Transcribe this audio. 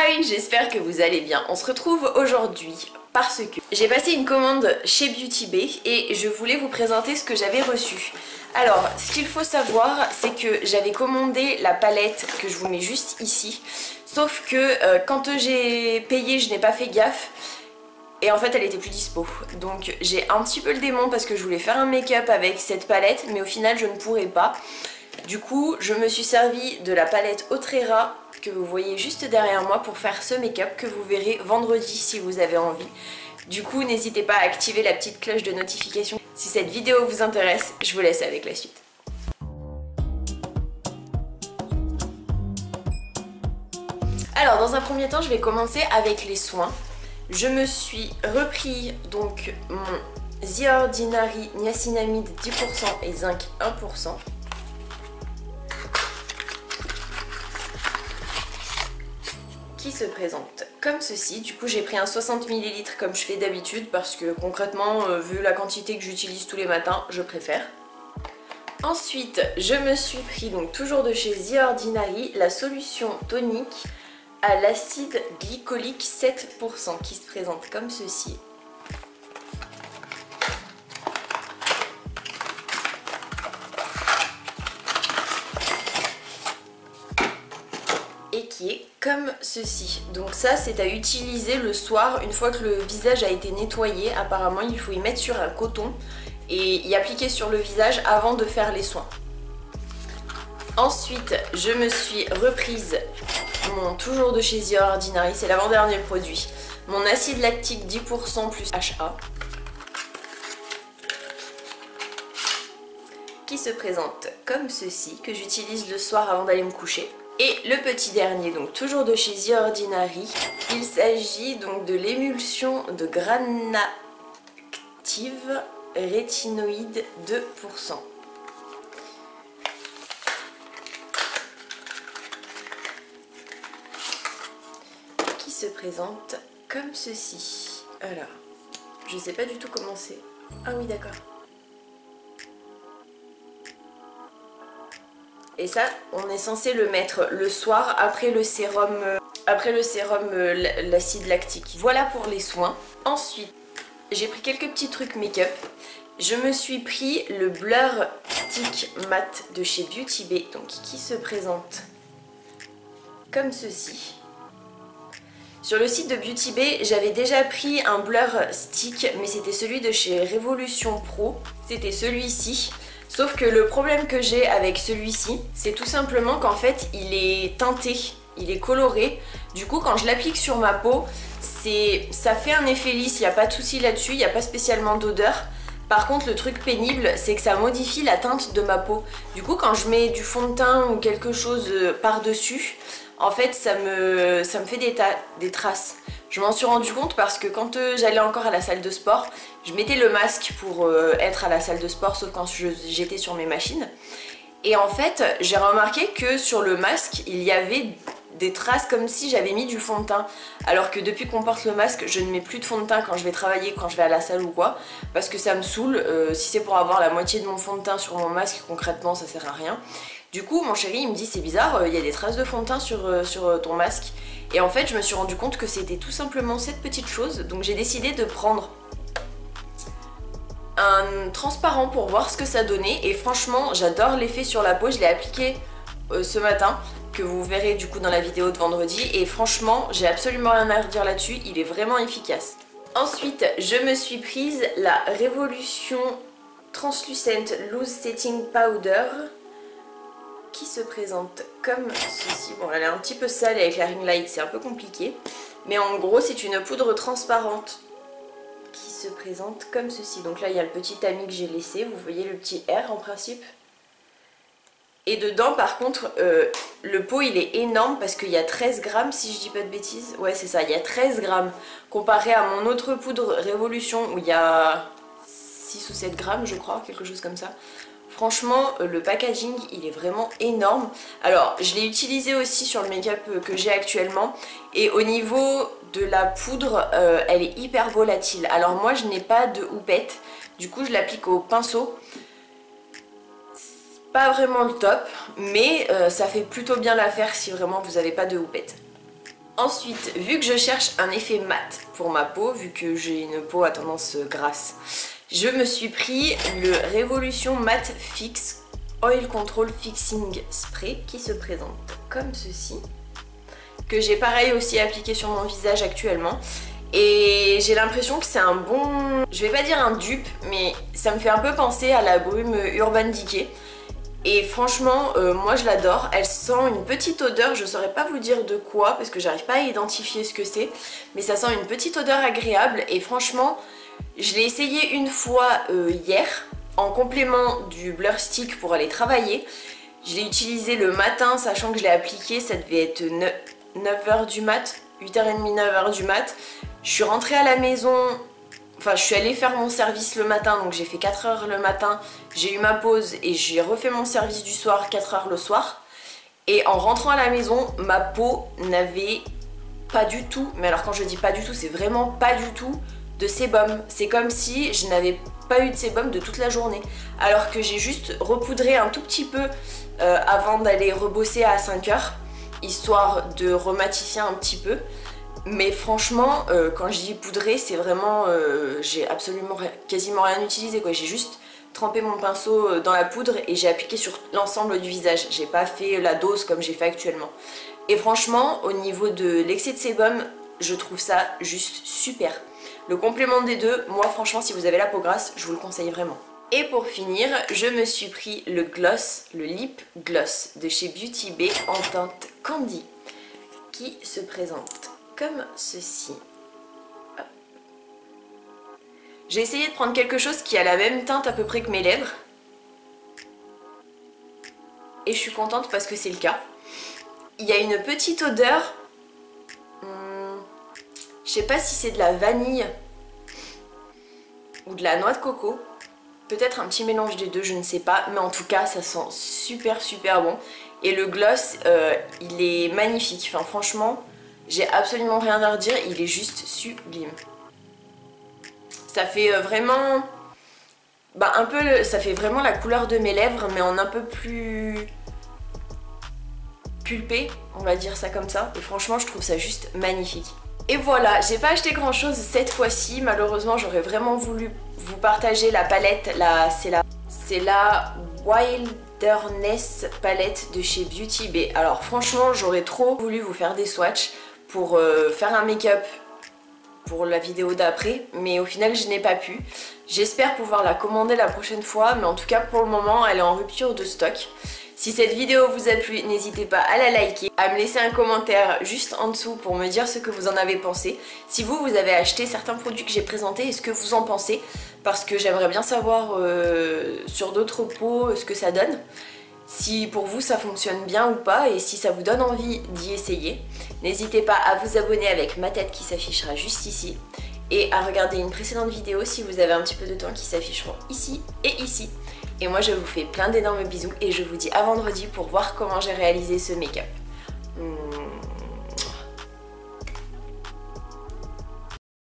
Hi, j'espère que vous allez bien. On se retrouve aujourd'hui parce que j'ai passé une commande chez Beauty Bay et je voulais vous présenter ce que j'avais reçu. Alors, ce qu'il faut savoir, c'est que j'avais commandé la palette que je vous mets juste ici. Sauf que quand j'ai payé, je n'ai pas fait gaffe. Et en fait elle était plus dispo. Donc j'ai un petit peu le démon parce que je voulais faire un make-up avec cette palette, mais au final je ne pourrais pas. Du coup je me suis servi de la palette Otrera que vous voyez juste derrière moi pour faire ce make-up que vous verrez vendredi si vous avez envie. Du coup n'hésitez pas à activer la petite cloche de notification si cette vidéo vous intéresse. Je vous laisse avec la suite. Alors dans un premier temps je vais commencer avec les soins. Je me suis repris donc mon The Ordinary Niacinamide 10% et zinc 1%. Qui se présente comme ceci. Du coup j'ai pris un 60 ml comme je fais d'habitude parce que concrètement vu la quantité que j'utilise tous les matins je préfère. Ensuite je me suis pris donc toujours de chez The Ordinary la solution tonique à l'acide glycolique 7% qui se présente comme ceci. Et qui est comme ceci. Donc ça c'est à utiliser le soir une fois que le visage a été nettoyé. Apparemment il faut y mettre sur un coton et y appliquer sur le visage avant de faire les soins. Ensuite je me suis reprise toujours de chez The Ordinary, c'est l'avant-dernier produit, mon acide lactique 10% plus HA qui se présente comme ceci, que j'utilise le soir avant d'aller me coucher. Et le petit dernier, donc toujours de chez The Ordinary, il s'agit donc de l'émulsion de Granactive rétinoïde 2%. Se présente comme ceci. Alors, je sais pas du tout comment c'est. Ah oui, d'accord. Et ça, on est censé le mettre le soir après le sérum, l'acide lactique. Voilà pour les soins. Ensuite, j'ai pris quelques petits trucs make-up. Je me suis pris le Blur Stick Matte de chez Beauty Bay, donc qui se présente comme ceci. Sur le site de Beauty Bay, j'avais déjà pris un blur stick, mais c'était celui de chez Révolution Pro. C'était celui-ci. Sauf que le problème que j'ai avec celui-ci, c'est tout simplement qu'en fait, il est teinté, il est coloré. Du coup, quand je l'applique sur ma peau, ça fait un effet lisse, il n'y a pas de souci là-dessus, il n'y a pas spécialement d'odeur. Par contre, le truc pénible, c'est que ça modifie la teinte de ma peau. Du coup, quand je mets du fond de teint ou quelque chose par-dessus, en fait ça me fait des traces. Je m'en suis rendu compte parce que quand j'allais encore à la salle de sport, je mettais le masque pour être à la salle de sport, sauf quand j'étais sur mes machines. Et en fait j'ai remarqué que sur le masque il y avait des traces comme si j'avais mis du fond de teint. Alors que depuis qu'on porte le masque, je ne mets plus de fond de teint quand je vais travailler, quand je vais à la salle ou quoi, parce que ça me saoule. Si c'est pour avoir la moitié de mon fond de teint sur mon masque, concrètement ça sert à rien. Du coup mon chéri il me dit c'est bizarre, il y a des traces de fond de teint sur ton masque. Et en fait je me suis rendu compte que c'était tout simplement cette petite chose. Donc j'ai décidé de prendre un transparent pour voir ce que ça donnait. Et franchement j'adore l'effet sur la peau, je l'ai appliqué ce matin, que vous verrez du coup dans la vidéo de vendredi. Et franchement j'ai absolument rien à redire là-dessus, il est vraiment efficace. Ensuite je me suis prise la Révolution Translucent Loose Setting Powder qui se présente comme ceci. Bon elle est un petit peu sale avec la ring light, c'est un peu compliqué, mais en gros c'est une poudre transparente qui se présente comme ceci. Donc là il y a le petit tamis que j'ai laissé, vous voyez le petit R en principe. Et dedans par contre le pot il est énorme parce qu'il y a 13 grammes si je dis pas de bêtises. Ouais c'est ça, il y a 13 grammes comparé à mon autre poudre Révolution où il y a 6 ou 7 grammes je crois, quelque chose comme ça. Franchement le packaging il est vraiment énorme. Alors je l'ai utilisé aussi sur le make-up que j'ai actuellement. Et au niveau de la poudre elle est hyper volatile. Alors moi je n'ai pas de houppette, du coup je l'applique au pinceau. Pas vraiment le top, mais ça fait plutôt bien l'affaire si vraiment vous n'avez pas de houppette. Ensuite, vu que je cherche un effet mat pour ma peau, vu que j'ai une peau à tendance grasse, je me suis pris le Révolution Matte Fix Oil Control Fixing Spray qui se présente comme ceci, que j'ai pareil aussi appliqué sur mon visage actuellement. Et j'ai l'impression que c'est un bon, je vais pas dire un dupe, mais ça me fait un peu penser à la brume Urban Decay. Et franchement, moi je l'adore. Elle sent une petite odeur, je saurais pas vous dire de quoi parce que j'arrive pas à identifier ce que c'est. Mais ça sent une petite odeur agréable et franchement, je l'ai essayé une fois hier en complément du blur stick pour aller travailler. Je l'ai utilisé le matin, sachant que je l'ai appliqué, ça devait être 9h du mat, 8h30, 9h du mat. Je suis rentrée à la maison. Enfin, je suis allée faire mon service le matin, donc j'ai fait 4 heures le matin, j'ai eu ma pause et j'ai refait mon service du soir, 4 heures le soir. Et en rentrant à la maison, ma peau n'avait pas du tout, mais alors quand je dis pas du tout, c'est vraiment pas du tout de sébum. C'est comme si je n'avais pas eu de sébum de toute la journée. Alors que j'ai juste repoudré un tout petit peu avant d'aller rebosser à 5 heures, histoire de rematifier un petit peu. Mais franchement, quand je dis poudrer, c'est vraiment... j'ai absolument quasiment rien utilisé quoi. J'ai juste trempé mon pinceau dans la poudre et j'ai appliqué sur l'ensemble du visage. J'ai pas fait la dose comme j'ai fait actuellement. Et franchement, au niveau de l'excès de sébum, je trouve ça juste super. Le complément des deux, moi franchement, si vous avez la peau grasse, je vous le conseille vraiment. Et pour finir, je me suis pris le gloss, le lip gloss de chez Beauty Bay en teinte Candy, qui se présente comme ceci. J'ai essayé de prendre quelque chose qui a la même teinte à peu près que mes lèvres. Et je suis contente parce que c'est le cas. Il y a une petite odeur. Je sais pas si c'est de la vanille ou de la noix de coco. Peut-être un petit mélange des deux, je ne sais pas. Mais en tout cas, ça sent super super bon. Et le gloss, il est magnifique. Enfin franchement... j'ai absolument rien à redire, il est juste sublime. Ça fait vraiment... un peu, ça fait vraiment la couleur de mes lèvres, mais en un peu plus... pulpé, on va dire ça comme ça. Et franchement, je trouve ça juste magnifique. Et voilà, j'ai pas acheté grand chose cette fois-ci. Malheureusement, j'aurais vraiment voulu vous partager la palette. C'est la Wilderness palette de chez Beauty Bay. Alors franchement, j'aurais trop voulu vous faire des swatchs pour faire un make-up pour la vidéo d'après, mais au final je n'ai pas pu. J'espère pouvoir la commander la prochaine fois, mais en tout cas pour le moment elle est en rupture de stock. Si cette vidéo vous a plu, n'hésitez pas à la liker, à me laisser un commentaire juste en dessous pour me dire ce que vous en avez pensé. Si vous avez acheté certains produits que j'ai présentés et ce que vous en pensez, parce que j'aimerais bien savoir sur d'autres peaux ce que ça donne. Si pour vous ça fonctionne bien ou pas et si ça vous donne envie d'y essayer. N'hésitez pas à vous abonner avec ma tête qui s'affichera juste ici et à regarder une précédente vidéo si vous avez un petit peu de temps qui s'afficheront ici et ici. Et moi je vous fais plein d'énormes bisous et je vous dis à vendredi pour voir comment j'ai réalisé ce make-up.